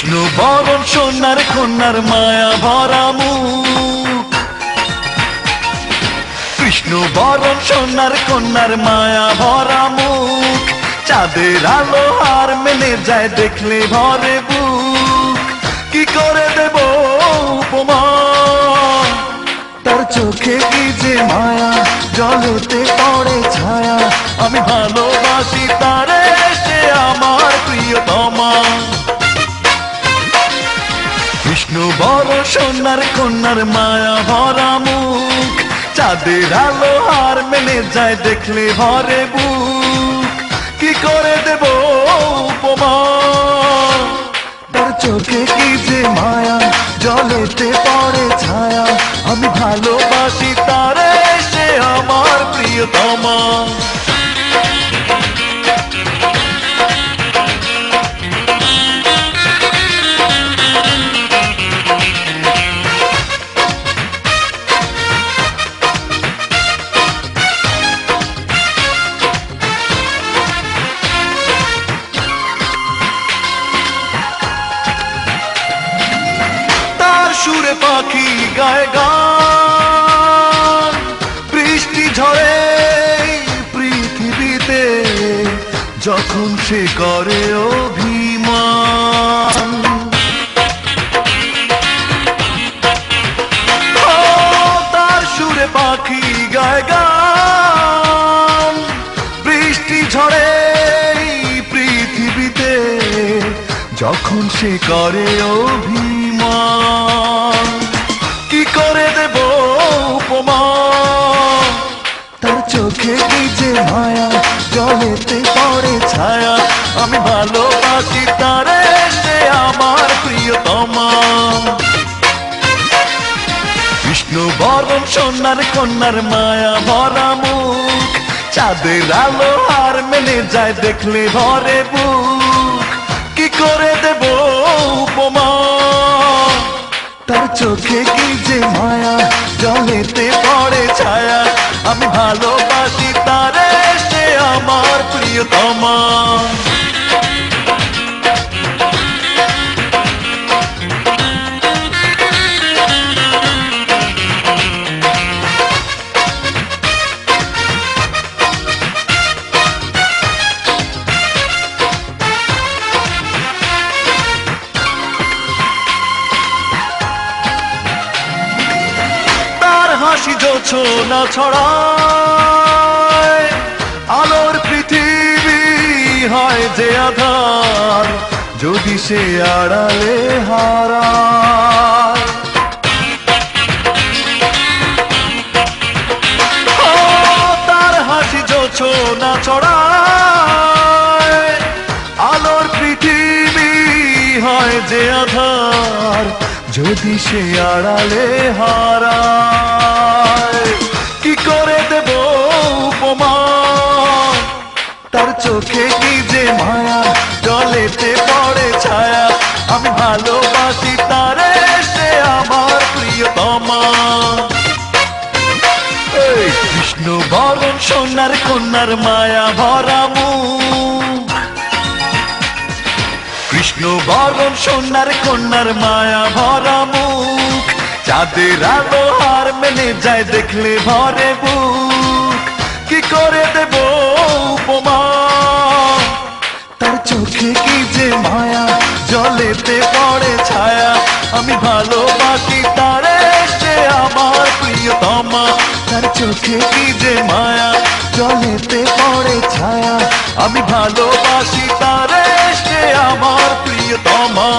কৃষ্ণ বরণ সোনার কন্যার মায়া ভরা মুখ, কৃষ্ণ বরণ সোনার কন্যার মায়া ভরা মুখ, চাঁদের আলো হার মেনে যায় দেখলে ভরে বুক। কি করে দেব উপমা, তার চোখে কি যে মায়া, জলেতে পড়ে ছায়া, আমি ভালোবাসি তারে, সে আমার প্রিয়তমা। কৃষ্ণ বরণ সোনার কন্যার মায়া ভরা মুখ, চাঁদের আলো হার মেনে যায় দেখলে ভরে বুক। কি করে দেব উপমা, তার চোখে কি যে মায়া, জলেতে পড়ে ছায়া, আমি ভালোবাসি তারে, সে আমার প্রিয়তমা। সুরে পাখি গায় গান, বৃষ্টি ঝরে পৃথিবীতে, যখন সে করে অভিমান। তার সুরে পাখি গায় গান, বৃষ্টি ঝরে পৃথিবীতে, যখন সে করে অভিমান। কি করে দেব উপমা, তার চোখে কি যে মায়া, জলেতে পড়ে ছায়া, আমি ভালোবাসি তারে, সে আমার প্রিয়তমা। কৃষ্ণ বরণ সোনার কন্যার মায়া ভরা মুখ, চাঁদের আলো হার মেনে যায় দেখলে ভরে বুক। কি করে দেব উপমা, তার চোখে কি যে মায়া, জলেতে পড়ে ছায়া, আমি ভালোবাসি তারে, সে আমার প্রিয়তমা। হাসি জোছনা ছড়ায়, আলোর পৃথিবী হয় যে আধার, যদি সে আড়ালে হারায়। তার হাসি জোছনা ছড়ায়, আলোর পৃথিবী হয় যে আধার, যদি সে আড়ালে হারায়। কি করে দেব উপমা, তার চোখে কি যে মায়া, জলেতে পড়ে ছায়া, আমি ভালোবাসি তারে, সে আমার প্রিয়তমা। কৃষ্ণ বরণ সোনার কন্যার মায়া ভরা মুখ, কৃষ্ণ বরণ সোনার কন্যার মায়া ভরা মুখ, চাঁদের আলো হার মেনে যায় দেখলে ভরে বুক। কি করে দেব উপমা, তার চোখে কি যে মায়া, জলেতে পড়ে ছায়া, আমি ভালোবাসি তারে, সে আমার প্রিয়তমা। তার চোখে কি যে মায়া, জলেতে পড়ে ছায়া, আমি ভালোবাসি তারে, সে আমার প্রিয়তমা।